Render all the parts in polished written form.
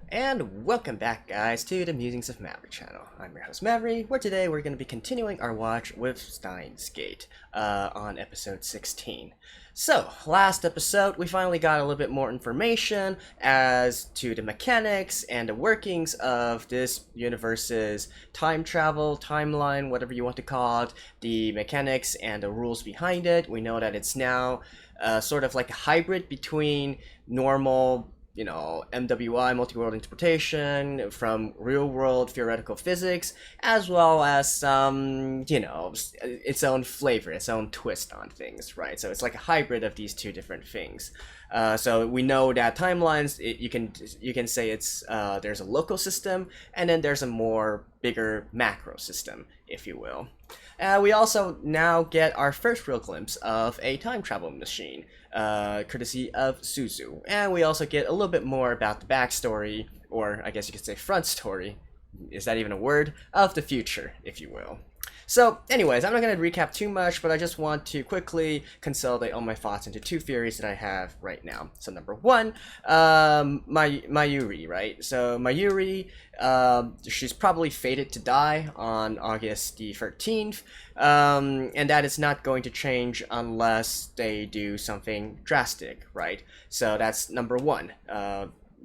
And welcome back, guys, to the Musings of Maverick channel. I'm your host, Maverick, where today we're going to be continuing our watch with Steinsgate on episode 16. So, last episode, we finally got a little bit more information as to the mechanics and the workings of this universe's time travel, timeline, whatever you want to call it, the mechanics and the rules behind it. We know that it's now sort of like a hybrid between normal MWI, multi-world interpretation, from real-world theoretical physics, as well as some, its own flavor, its own twist on things, right? So it's like a hybrid of these two different things. So we know that timelines, you can say it's there's a local system, and then there's a more bigger macro system, if you will. We also now get our first real glimpse of a time travel machine, courtesy of Suzu. And we also get a little bit more about the backstory, or I guess you could say front story, is that even a word, of the future, if you will. So, anyways, I'm not going to recap too much, but I just want to quickly consolidate all my thoughts into two theories that I have right now. So, number one, Mayuri, right? So, Mayuri, she's probably fated to die on August the 13th, and that is not going to change unless they do something drastic, right? So, that's number one.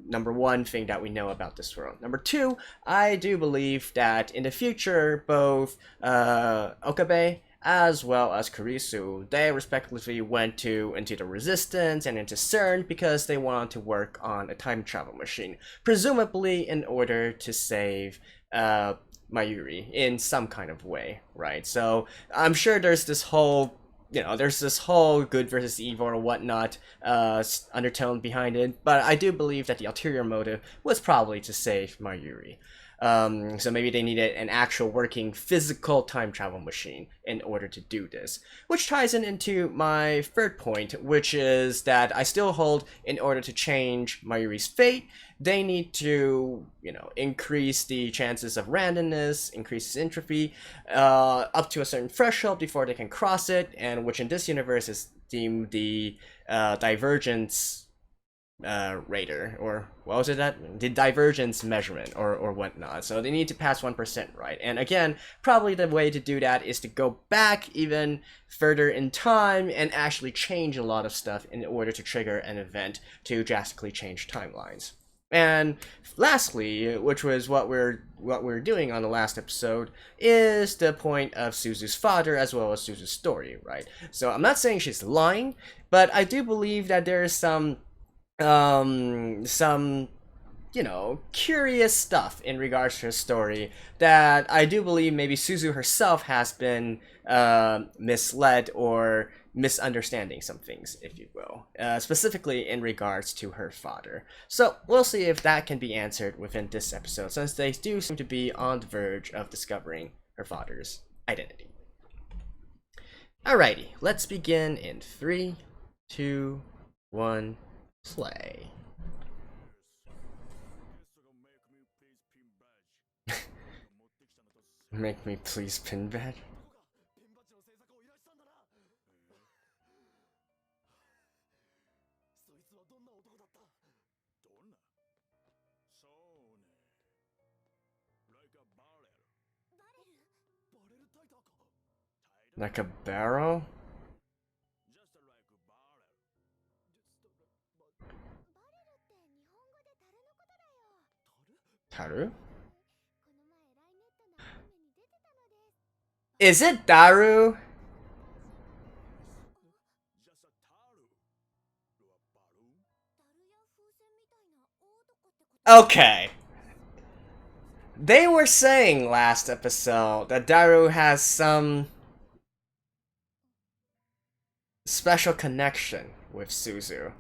Number one thing that we know about this world. Number two, I do believe that in the future, both Okabe as well as Kurisu, they respectively went into the Resistance and into CERN because they wanted to work on a time travel machine, presumably in order to save Mayuri in some kind of way, right? So I'm sure there's this whole good versus evil or whatnot undertone behind it, but I do believe that the ulterior motive was probably to save Mayuri. So maybe they needed an actual working physical time travel machine in order to do this. Which ties into my third point, which is that I still hold in order to change Mayuri's fate, they need to, increase the chances of randomness, increase entropy, up to a certain threshold before they can cross it, and which in this universe is deemed the divergence radar, or what was it, that the divergence measurement or whatnot. So they need to pass 1%, right? And again, probably the way to do that is to go back even further in time and actually change a lot of stuff in order to trigger an event to drastically change timelines. And lastly, which was what we're doing on the last episode, is the point of Suzu's father as well as Suzu's story, right? So I'm not saying she's lying, but I do believe that there is some curious stuff in regards to her story that I do believe maybe Suzu herself has been misled or misunderstanding some things, if you will, specifically in regards to her father. So we'll see if that can be answered within this episode, since they do seem to be on the verge of discovering her father's identity. Alrighty, let's begin in 3, 2, 1, play. Make me please pin badge. Like a barrel? Taru? Is it Daru? Okay. They were saying last episode that Daru has some special connection with Suzu.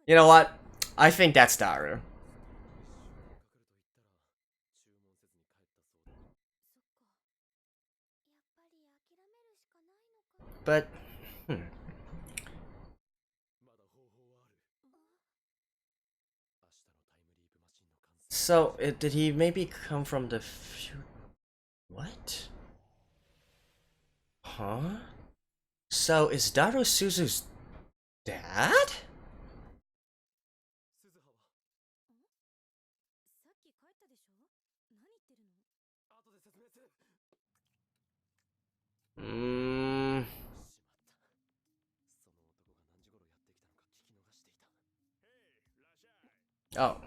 You know what? I think that's Daru. But, So, did he maybe come from the future? What? Huh? So, is Daru Suzu's dad? Oh.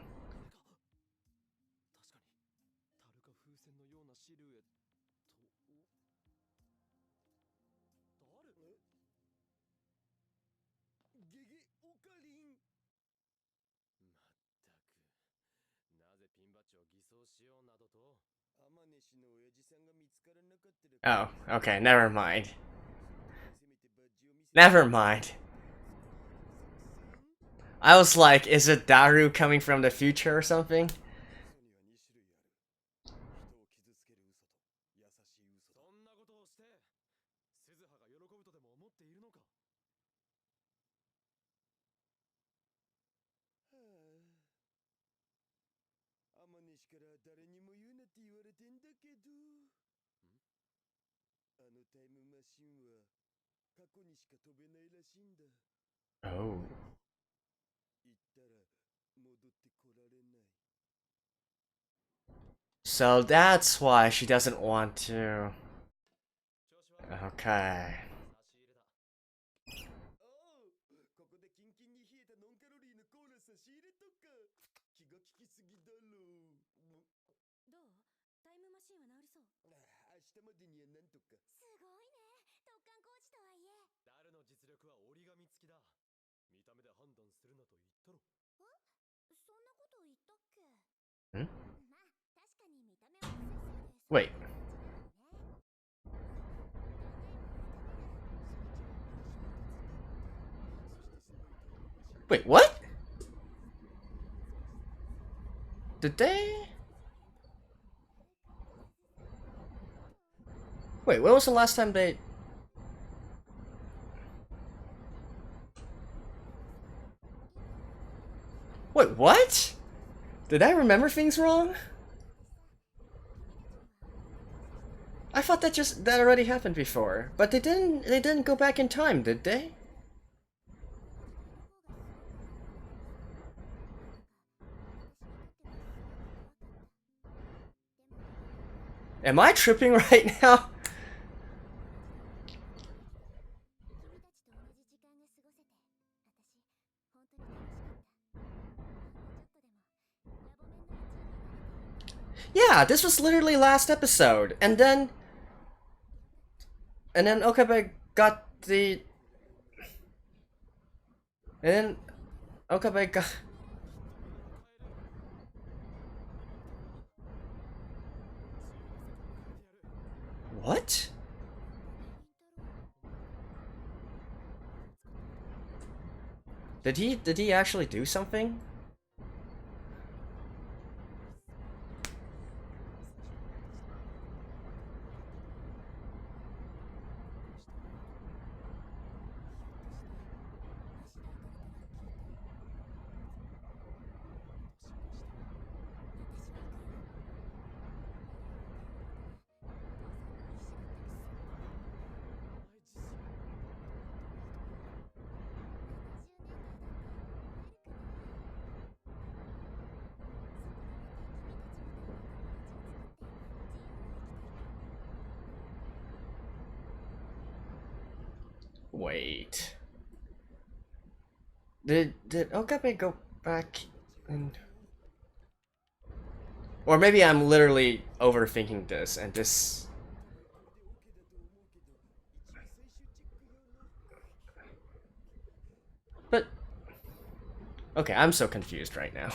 Oh, okay, never mind. Never mind. I was like, is it Daru coming from the future or something? Oh. So that's why she doesn't want to. Okay. Hmm? Wait. Wait, what? Did they? Wait, when was the last time they... Wait, what? Did I remember things wrong? I thought that already happened before. But they didn't go back in time, did they? Am I tripping right now? Yeah, this was literally last episode. And then Okabe got the... And then Okabe got... What? Did he actually do something? Wait. Did Okabe go back and... Or maybe I'm literally overthinking this and this... But... Okay, I'm so confused right now.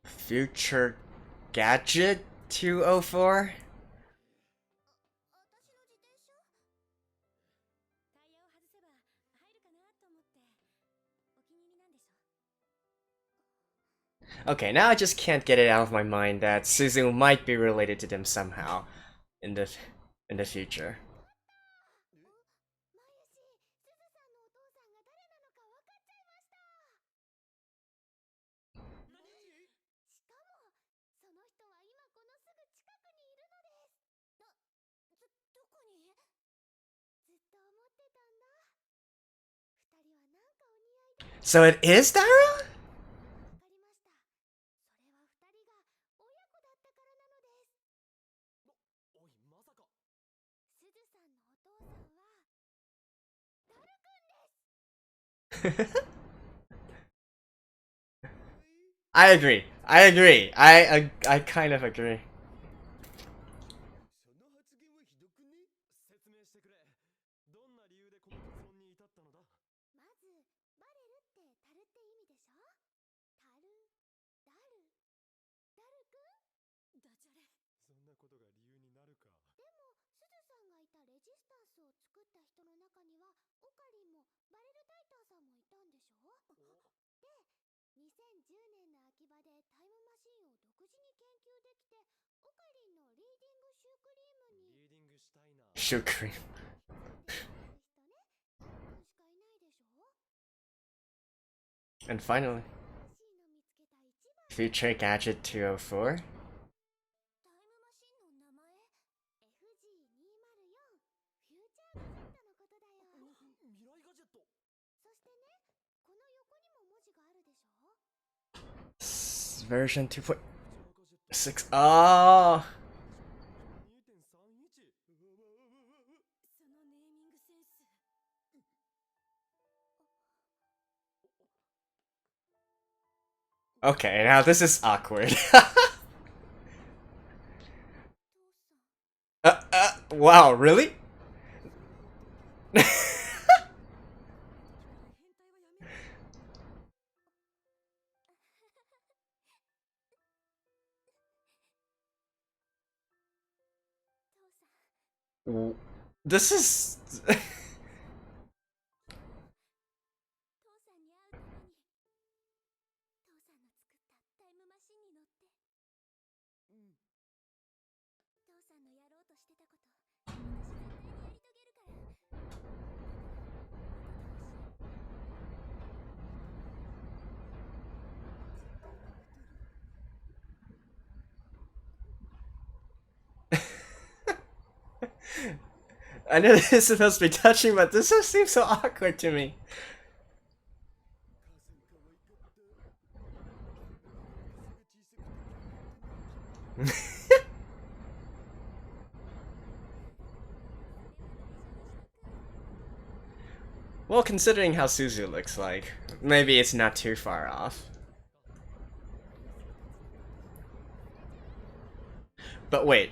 Future Gadget 204? Okay, now I just can't get it out of my mind that Suzu might be related to them somehow in the in the future. So it is Dara? I agree. I agree. I kind of agree. Sugar. And finally, Future Gadget 204. Version 2.6. Oh! Okay, now this is awkward. Wow, really? This is... I know this is supposed to be touching, but this just seems so awkward to me. Well, considering how Suzu looks like, maybe it's not too far off. But wait.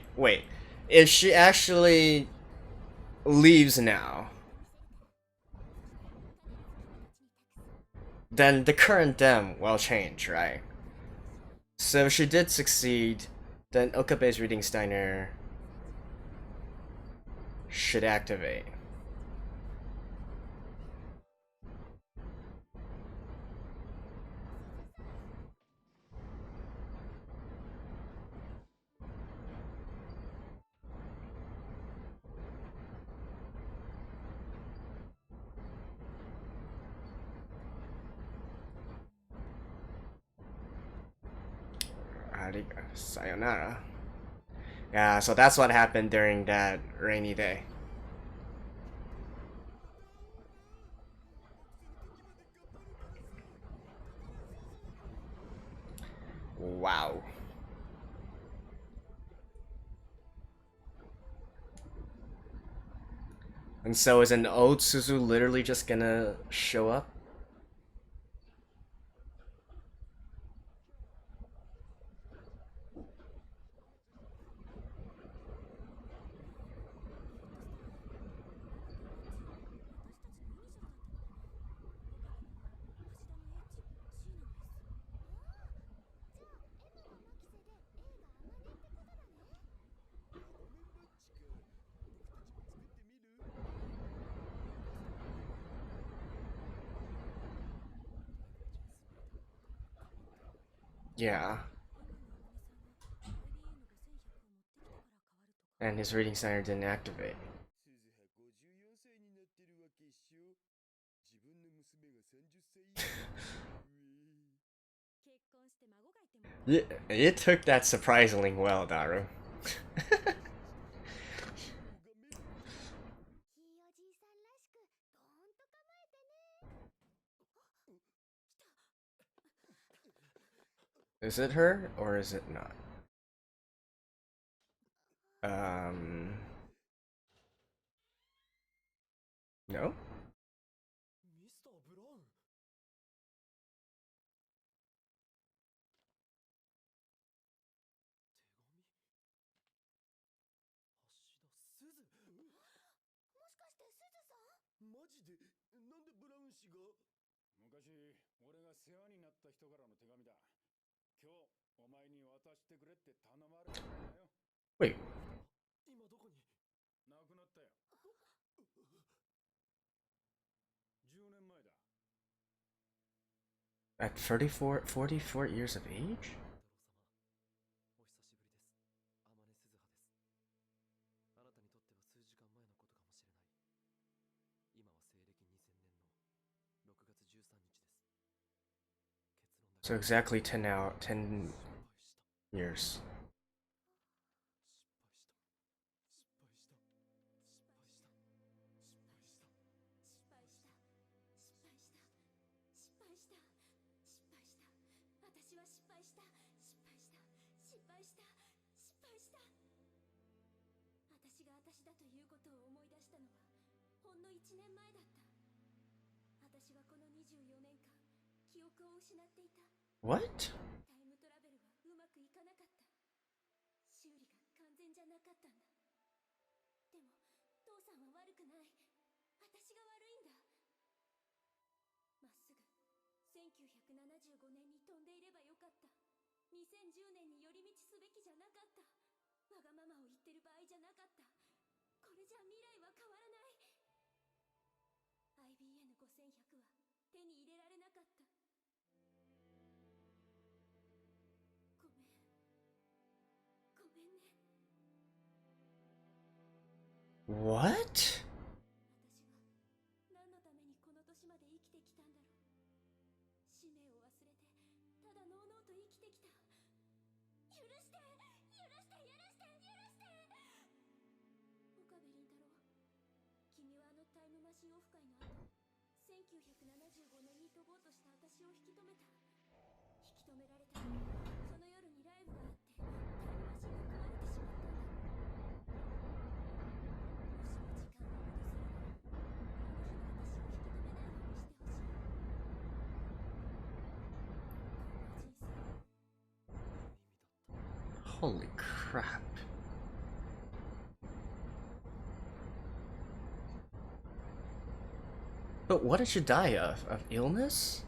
If she actually leaves now, then the current dem will change, right? So if she did succeed, then Okabe's reading Steiner should activate. Sayonara. Yeah, so that's what happened during that rainy day. Wow. And so is an old Suzu literally just gonna show up? Yeah. And his reading center didn't activate. You took that surprisingly well, Daru. Is it her or is it not? No? Wait. At 44 years of age? So exactly 10 years. What? What? Holy crap. But what did she die of? Of illness?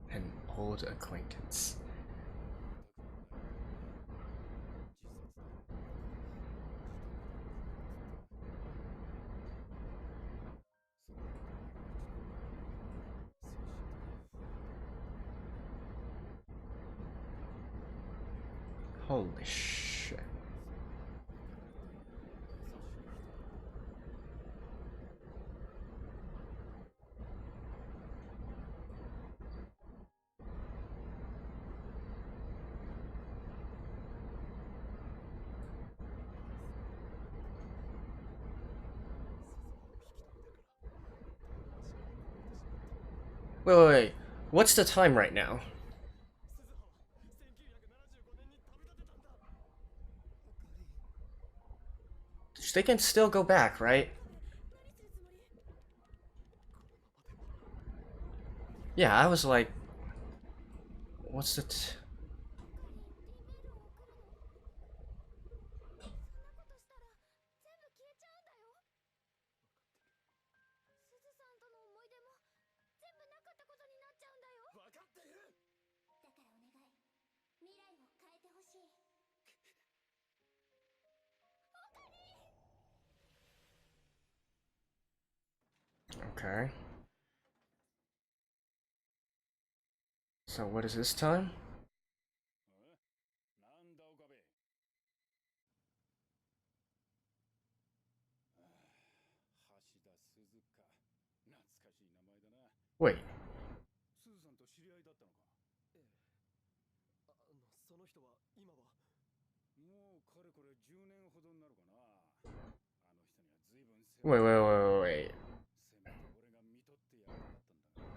An old acquaintance. Holy shit. Wait. What's the time right now? they can still go back, right? Yeah, I was like, what's it? Okay. So what is this time? Wait. Wait.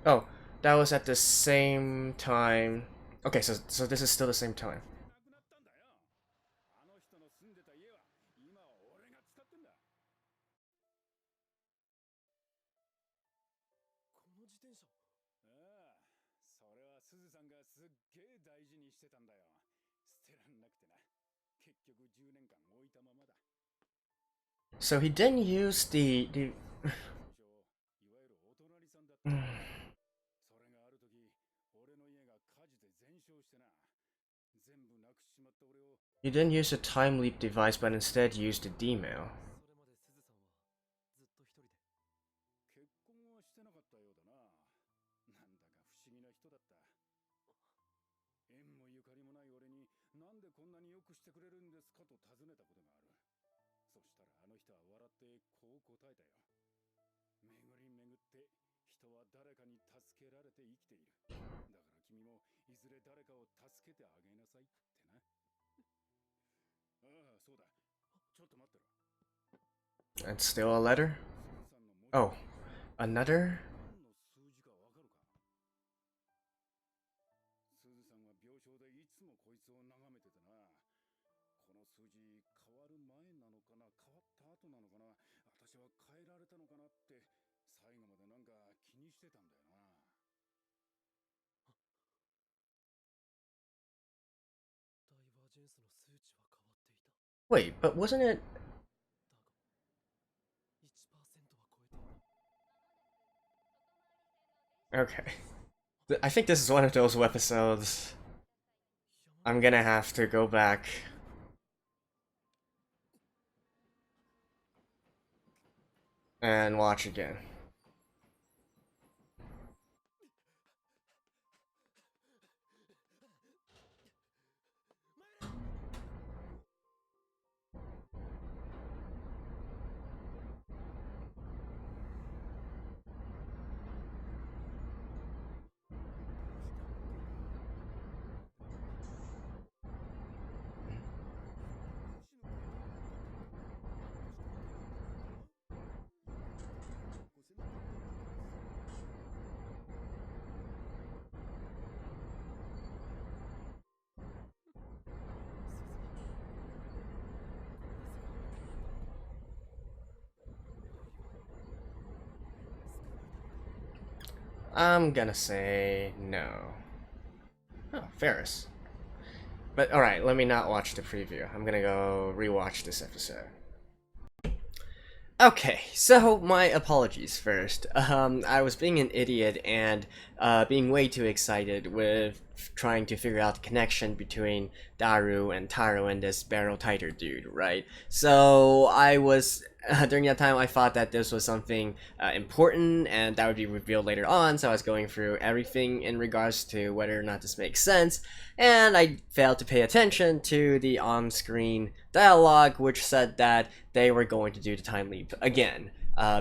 Oh, that was at the same time. Okay, so this is still the same time. So he didn't use the he didn't use the time leap device, but instead used the D-mail. And still a letter? Oh, another? Wait, but wasn't it? Okay. I think this is one of those episodes I'm gonna have to go back and watch again. I'm gonna say no. Oh, Ferris. But alright, let me not watch the preview. I'm gonna go rewatch this episode. Okay, so my apologies first. I was being an idiot and being way too excited with trying to figure out the connection between Daru and Taro and this barrel titer dude, right? So I was during that time I thought that this was something important and that would be revealed later on. So I was going through everything in regards to whether or not this makes sense, and I failed to pay attention to the on-screen dialogue, which said that they were going to do the time leap again.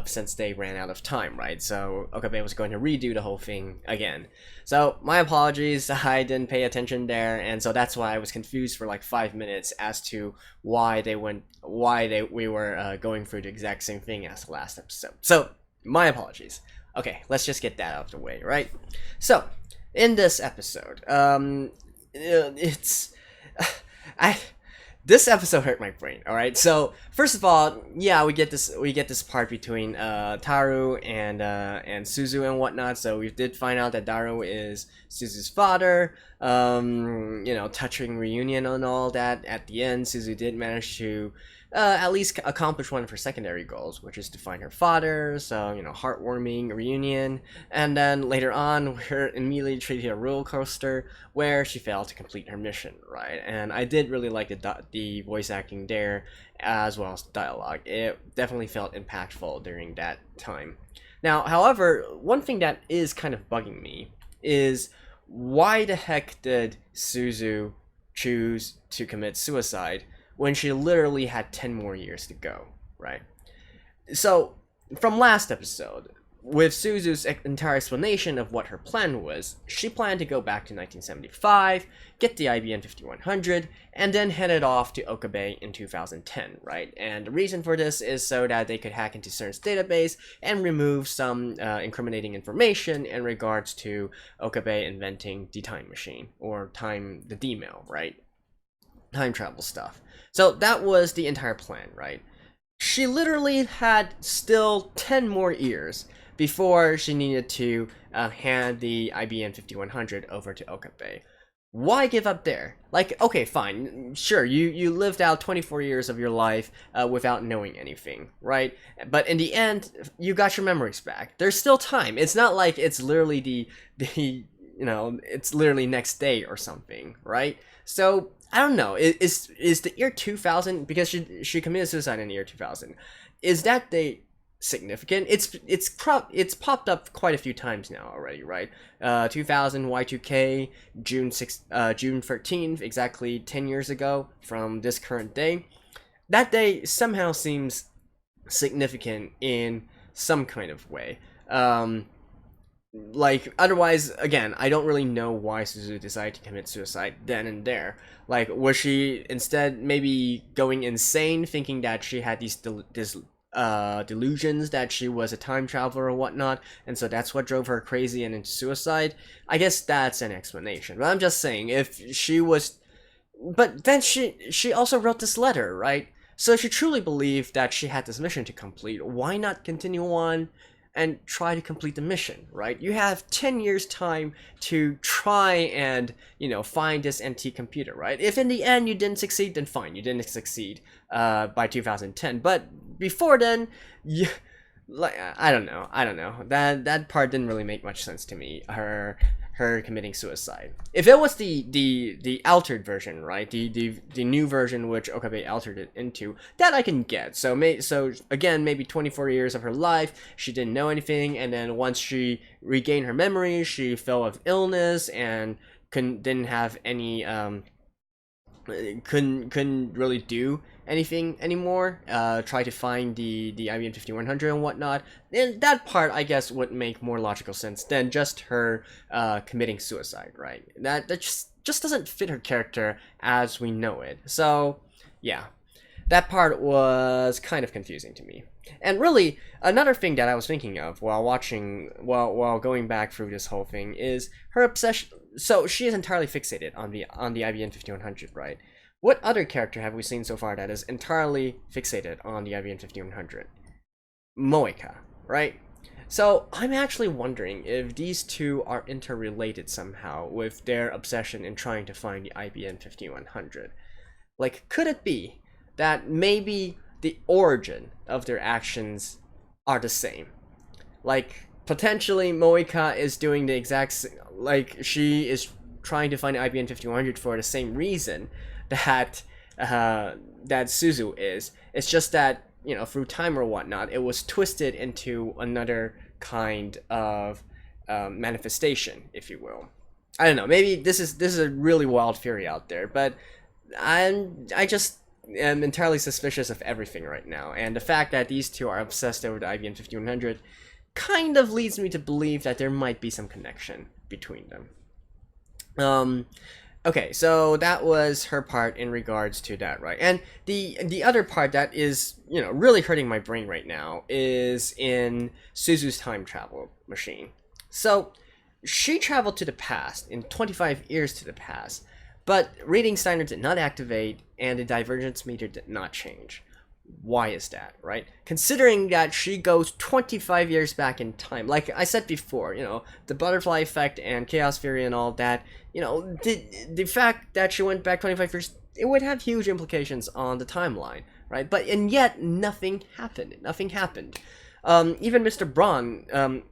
Since they ran out of time, right? So Okabe was going to redo the whole thing again. So my apologies, I didn't pay attention there, and so that's why I was confused for like 5 minutes as to why we were going through the exact same thing as the last episode. So my apologies. Okay, let's just get that out of the way, right? So in this episode, it's I this episode hurt my brain. All right, so first of all, yeah, we get this part between Taru and Suzu and whatnot. So we did find out that Daru is Suzu's father. Touching reunion and all that. At the end, Suzu did manage to at least accomplish one of her secondary goals, which is to find her father. So, heartwarming reunion. And then later on, we're immediately treated to a roller coaster where she failed to complete her mission, right? And I did really like the voice acting there, as well as dialogue. It definitely felt impactful during that time. Now, however, one thing that is kind of bugging me is, why the heck did Suzu choose to commit suicide when she literally had 10 more years to go, right? So, from last episode, with Suzu's entire explanation of what her plan was, she planned to go back to 1975, get the IBM 5100, and then headed off to Okabe in 2010, right? And the reason for this is so that they could hack into CERN's database and remove some incriminating information in regards to Okabe inventing the time machine, or the D-mail, right? Time travel stuff. So that was the entire plan, right? She literally had still 10 more years before she needed to hand the IBM 5100 over to Okabe. Why give up there? Like, okay, fine, sure, you lived out 24 years of your life without knowing anything, right? But in the end, you got your memories back. There's still time. It's not like it's literally it's literally next day or something, right? So I don't know. Is the year 2000, because she committed suicide in the year 2000? Is that date significant? It's popped up quite a few times now already, right? 2000 Y2K, June 13th, exactly 10 years ago from this current day. That day somehow seems significant in some kind of way. Like, otherwise, again, I don't really know why Suzu decided to commit suicide then and there. Like, was she instead maybe going insane, thinking that she had these delusions that she was a time traveler or whatnot, and so that's what drove her crazy and into suicide? I guess that's an explanation. But I'm just saying, if she was... But then she also wrote this letter, right? So if she truly believed that she had this mission to complete, why not continue on and try to complete the mission, right? You have 10 years time to try and, find this antique computer, right? If in the end you didn't succeed, then fine, you didn't succeed by 2010. But before then, I don't know. That part didn't really make much sense to me. Her committing suicide. If it was the altered version, right? The new version which Okabe altered it into, that I can get. So again, maybe 24 years of her life, she didn't know anything, and then once she regained her memory, she fell of illness and didn't have any couldn't really do anything anymore. Try to find the IBM 5100 and whatnot. And that part, I guess, would make more logical sense than just her committing suicide, right? That just doesn't fit her character as we know it. So yeah, that part was kind of confusing to me. And really, another thing that I was thinking of while going back through this whole thing is her obsession. So she is entirely fixated on the IBM 5100, right? What other character have we seen so far that is entirely fixated on the IBM 5100? Moeka, right? So I'm actually wondering if these two are interrelated somehow with their obsession in trying to find the IBM 5100. Like, could it be that maybe the origin of their actions are the same? Like, potentially Moeka is doing the exact like, she is trying to find the IBM 5100 for the same reason that Suzu is. It's just that, through time or whatnot, it was twisted into another kind of manifestation, if you will. I don't know. Maybe this is a really wild theory out there, but I just am entirely suspicious of everything right now, and the fact that these two are obsessed over the IBM 5100 kind of leads me to believe that there might be some connection between them. Okay, so that was her part in regards to that, right? And the other part that is, really hurting my brain right now is in Suzu's time travel machine. So she traveled to the past, in 25 years to the past, But reading Steiner did not activate, and the divergence meter did not change. Why is that, right? Considering that she goes 25 years back in time, like I said before, the butterfly effect and chaos theory and all that, the fact that she went back 25 years, it would have huge implications on the timeline, right? And yet nothing happened. Nothing happened. Even Mr. Braun, all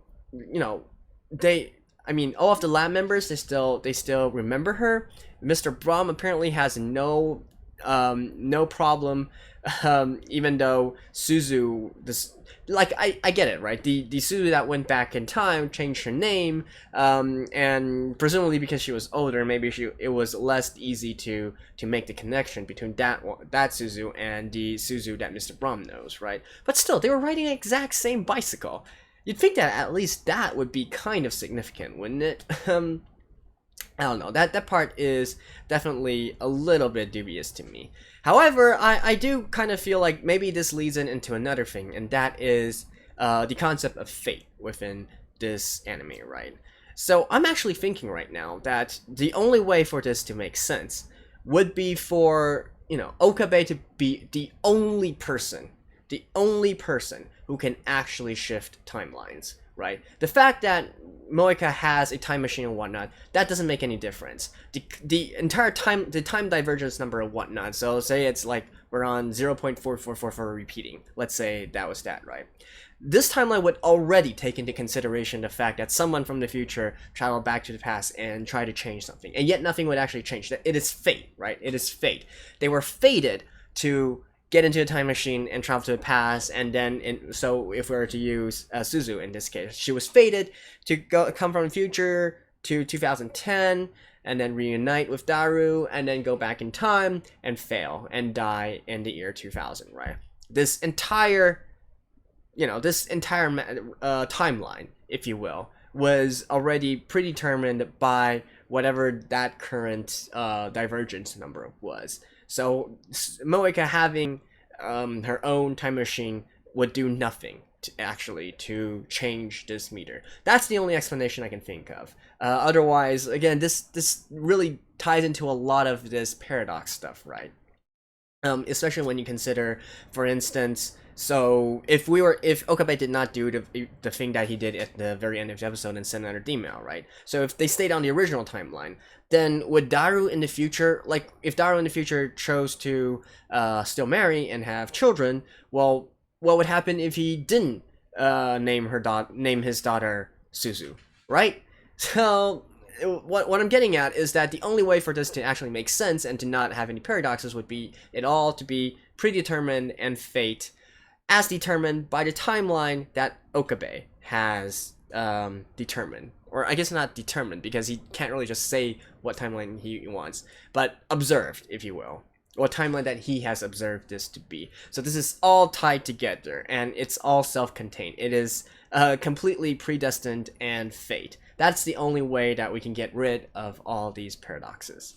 of the lab members, they still remember her. Mr. Braun apparently has no problem, even though Suzu, I get it, right? The Suzu that went back in time changed her name, and presumably because she was older, maybe it was less easy to make the connection between that Suzu and the Suzu that Mr. Braun knows, right? But still, they were riding the exact same bicycle. You'd think that at least that would be kind of significant, wouldn't it? I don't know. That part is definitely a little bit dubious to me. However, I do kind of feel like maybe this leads into another thing, and that is the concept of fate within this anime, right? So I'm actually thinking right now that the only way for this to make sense would be for, Okabe to be the only person who can actually shift timelines, right? The fact that Moeka has a time machine and whatnot, that doesn't make any difference. The entire time, the time divergence number and whatnot, so say it's like we're on 0.4444 repeating. Let's say that was that, right? This timeline would already take into consideration the fact that someone from the future traveled back to the past and tried to change something, and yet nothing would actually change. It is fate, right? It is fate. They were fated to get into a time machine and travel to the past, and then so if we were to use Suzu in this case, she was fated to come from the future to 2010 and then reunite with Daru and then go back in time and fail and die in the year 2000, right? This entire timeline, if you will, was already predetermined by whatever that current divergence number was. So Moeka having her own time machine would do nothing to change this meter. That's the only explanation I can think of. Otherwise, again, this really ties into a lot of this paradox stuff, right? Especially when you consider, for instance, so if Okabe did not do the thing that he did at the very end of the episode and send another email, right? So if they stayed on the original timeline, then would Daru in the future, like if Daru in the future chose to still marry and have children, well, what would happen if he didn't name his daughter Suzu, right? So what I'm getting at is that the only way for this to actually make sense and to not have any paradoxes would be it all to be predetermined and fate as determined by the timeline that Okabe has determined. Or I guess not determined, because he can't really just say what timeline he wants, but observed, if you will. What timeline that he has observed this to be. So this is all tied together, and it's all self-contained. It is completely predestined and fate. That's the only way that we can get rid of all these paradoxes.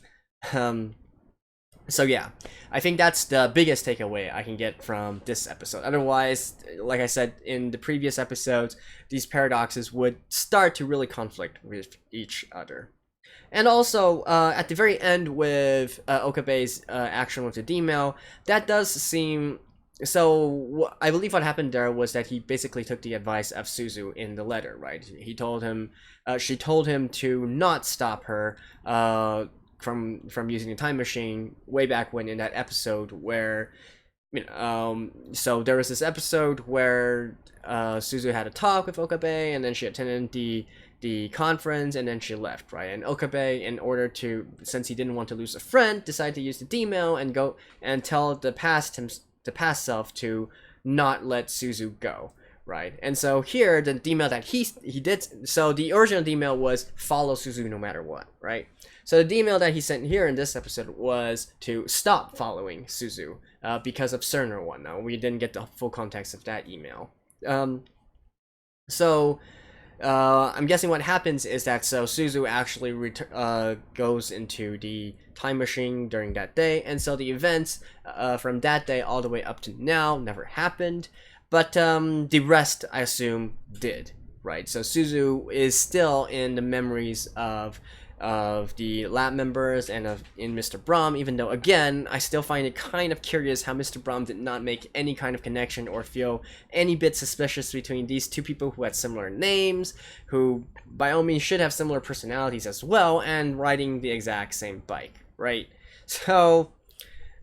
So yeah, I think that's the biggest takeaway I can get from this episode. Otherwise, like I said in the previous episodes, these paradoxes would start to really conflict with each other. And also, at the very end with Okabe's action with the D-mail, that does seem... So, I believe what happened there was that he basically took the advice of Suzu in the letter, right? She told him to not stop her from using the time machine way back when in that episode where, so there was this episode where Suzu had a talk with Okabe, and then she attended the conference, and then she left, right? And Okabe, in order to, since he didn't want to lose a friend, decided to use the D-mail and go and tell the past self to not let Suzu go, right? And so here, the D-mail that he did, so the original D-mail was follow Suzu no matter what, right? So the D-mail that he sent here in this episode was to stop following Suzu because of CERN or whatnot. We didn't get the full context of that email. So I'm guessing what happens is that Suzu actually goes into the time machine during that day, and so the events from that day all the way up to now never happened, but the rest, I assume, did, right? So Suzu is still in the memories of of the lab members and in Mr. Braum, even though, again, I still find it kind of curious how Mr. Braum did not make any kind of connection or feel any bit suspicious between these two people who had similar names, who by all means should have similar personalities as well, and riding the exact same bike, right? So,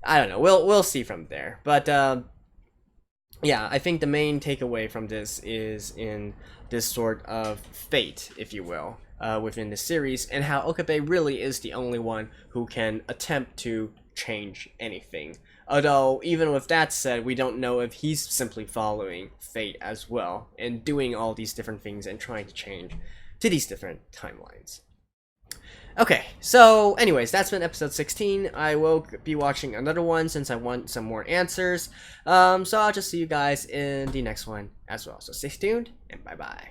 I don't know, we'll see from there, but yeah, I think the main takeaway from this is in this sort of fate, if you will, within the series, and how Okabe really is the only one who can attempt to change anything. Although, even with that said, we don't know if he's simply following fate as well, and doing all these different things and trying to change to these different timelines. Okay, so anyways, that's been episode 16. I will be watching another one since I want some more answers. So I'll just see you guys in the next one as well. So stay tuned, and bye-bye.